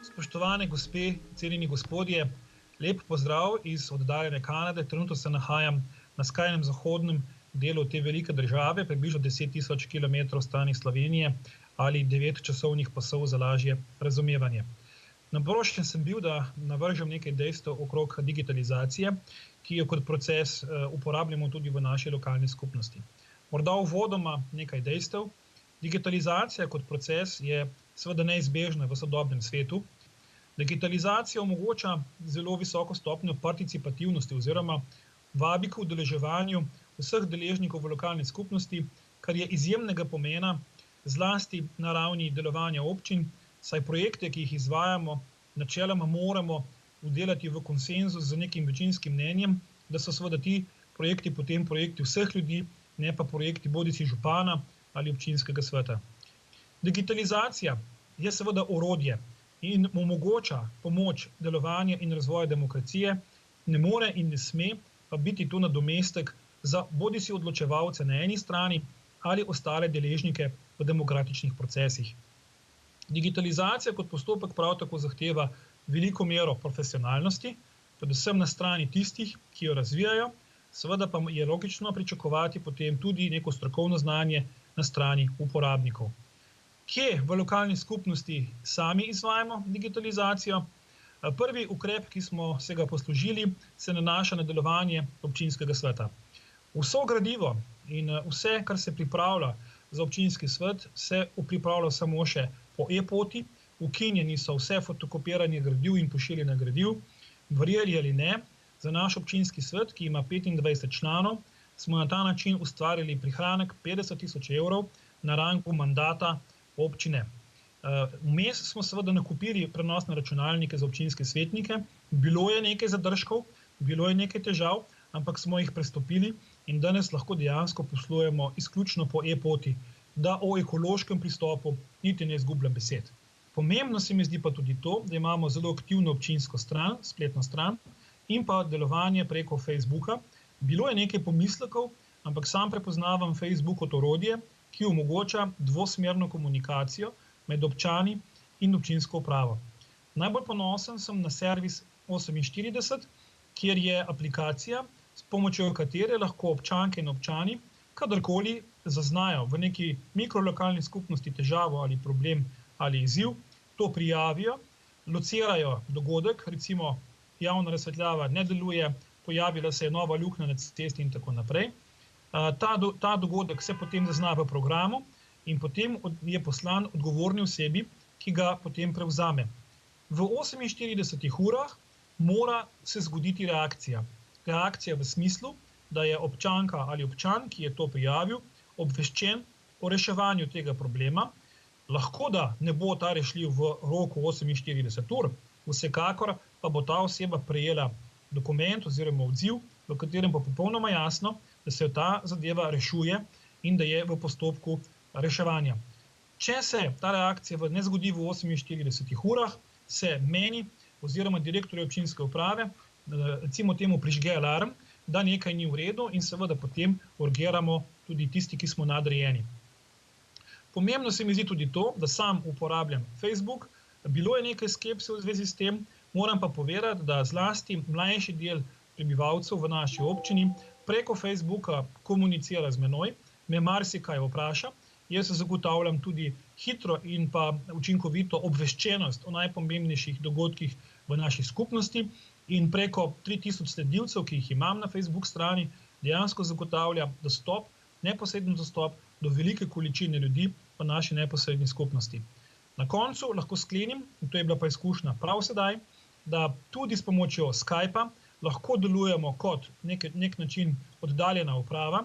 Spoštovane gospe, cenjeni gospodje, lep pozdrav iz oddaljene Kanade. Trenutno se nahajam na skrajnem zahodnem delu te velike države, približno 10.000 kilometrov stran Slovenije ali 9 časovnih pasov za lažje razumevanje. Naprošen sem bil, da navržem nekaj dejstev okrog digitalizacije, ki jo kot proces uporabljamo tudi v naši lokalni skupnosti. Morda uvodoma nekaj dejstev. Digitalizacija kot proces je seveda neizbežna v sodobnem svetu. Digitalizacija omogoča zelo visoko stopnjo participativnosti oziroma vabi k udeleževanju vseh deležnikov v lokalni skupnosti, kar je izjemnega pomena zlasti na ravni delovanja občin, saj projekte, ki jih izvajamo, načeloma moramo vdelati v konsenzu z nekim večinskim mnenjem, da so seveda ti projekti potem projekti vseh ljudi, ne pa projekti bodisi župana ali občinskega sveta. Digitalizacija je seveda orodje in omogoča pomoč delovanja in razvoja demokracije, ne more in ne sme pa biti to nadomestek za bodisi odločevalce na eni strani ali ostale deležnike v demokratičnih procesih. Digitalizacija kot postopek prav tako zahteva veliko mero profesionalnosti, predvsem na strani tistih, ki jo razvijajo, seveda pa je logično pričakovati potem tudi neko strokovno znanje na strani uporabnikov. Kje v lokalni skupnosti sami izvajamo digitalizacijo? Prvi ukrep, ki smo se ga poslužili, se nanaša na delovanje občinskega sveta. Vso gradivo in vse, kar se pripravlja za občinski svet, se pripravlja samo še po e-poti, ukinjeni so vse fotokopiranje gradiv in pošiljanje gradiv. Verjeli ali ne, za naš občinski svet, ki ima 25 članov, smo na ta način ustvarili prihranek 50.000 evrov na rangu mandata občine. Vmes smo seveda nakupili prenosne računalnike za občinske svetnike, bilo je nekaj zadržkov, bilo je nekaj težav, ampak smo jih prestopili in danes lahko dejansko poslujemo izključno po e-poti, da o ekološkem pristopu niti ne izgubljam besed. Pomembno se mi zdi pa tudi to, da imamo zelo aktivno občinsko stran, spletno stran in pa delovanje preko Facebooka. Bilo je nekaj pomislekov, ampak sam prepoznavam Facebook kot orodje, ki omogoča dvosmerno komunikacijo med občani in občinsko upravo. Najbolj ponosen sem na servis 48, kjer je aplikacija, s pomočjo katere lahko občanke in občani kadarkoli zaznajo v neki mikrolokalni skupnosti težavo ali problem ali izziv, to prijavijo, locirajo dogodek, recimo javna razsvetljava ne deluje, pojavila se je nova luknja na cesti in tako naprej. Ta dogodek se potem zazna v programu in potem je poslan odgovorni osebi, ki ga potem prevzame. V 48 urah mora se zgoditi reakcija. Reakcija v smislu, da je občanka ali občan, ki je to prijavil, obveščen o reševanju tega problema. Lahko da ne bo ta rešljiv v roku 48 ur, vsekakor pa bo ta oseba prejela dokument oziroma odziv, v katerem pa popolnoma jasno, da se ta zadeva rešuje in da je v postopku reševanja. Če se ta reakcija ne zgodi v 48 urah, se meni oziroma direktorju občinske uprave, recimo temu prižge alarm, da nekaj ni v redu in seveda potem urgiramo tudi tisti, ki smo nadrejeni. Pomembno se mi zdi tudi to, da sam uporabljam Facebook. Bilo je nekaj skepse v zvezi s tem, moram pa povedati, da zlasti mlajši del prebivalcev v naši občini preko Facebooka komunicira z menoj, me marsikaj vpraša. Jaz zagotavljam tudi hitro in pa učinkovito obveščenost o najpomembnejših dogodkih v naši skupnosti in preko 3000 sledilcev, ki jih imam na Facebook strani, dejansko zagotavlja dostop, neposreden dostop do velike količine ljudi v naši neposredni skupnosti. Na koncu lahko sklenim, in to je bila pa izkušnja prav sedaj, da tudi s pomočjo Skypa lahko delujemo kot nek način oddaljena uprava.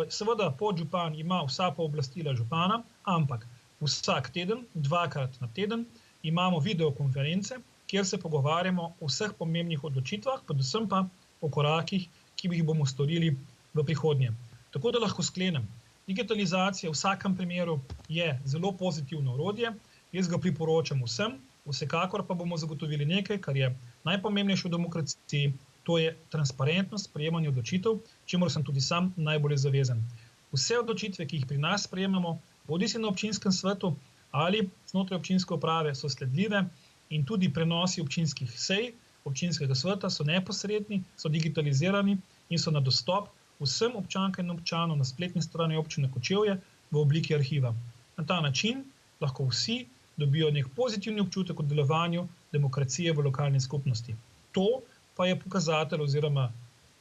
Seveda podžupan ima vsa pooblastila župana, ampak vsak teden, 2-krat na teden, imamo videokonference, kjer se pogovarjamo o vseh pomembnih odločitvah, predvsem pa o korakih, ki jih bomo storili v prihodnje. Tako da lahko sklenem. Digitalizacija v vsakem primeru je zelo pozitivno orodje, jaz ga priporočam vsem, vsekakor pa bomo zagotovili nekaj, kar je najpomembnejše v demokraciji, to je transparentnost sprejemanja odločitev, čemur sem tudi sam najbolj zavezan. Vse odločitve, ki jih pri nas sprejemamo, bodisi na občinskem svetu ali znotraj občinske uprave, so sledljive in tudi prenosi občinskih sej, občinskega sveta so neposredni, so digitalizirani in so na dostop vsem občankam in občanom na spletni strani občine Kočevje v obliki arhiva. Na ta način lahko vsi dobijo nek pozitivni občutek o delovanju demokracije v lokalni skupnosti. To pa je pokazatelj oziroma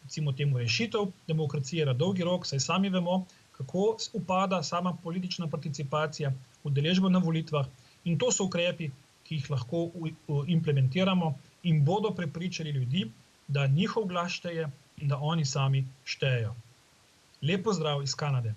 recimo temu rešitev demokracije na dolgi rok, saj sami vemo, kako upada sama politična participacija, udeležba na volitvah in to so ukrepi, ki jih lahko implementiramo in bodo prepričali ljudi, da njihov glas šteje in da oni sami štejejo. Lep pozdrav iz Kanade.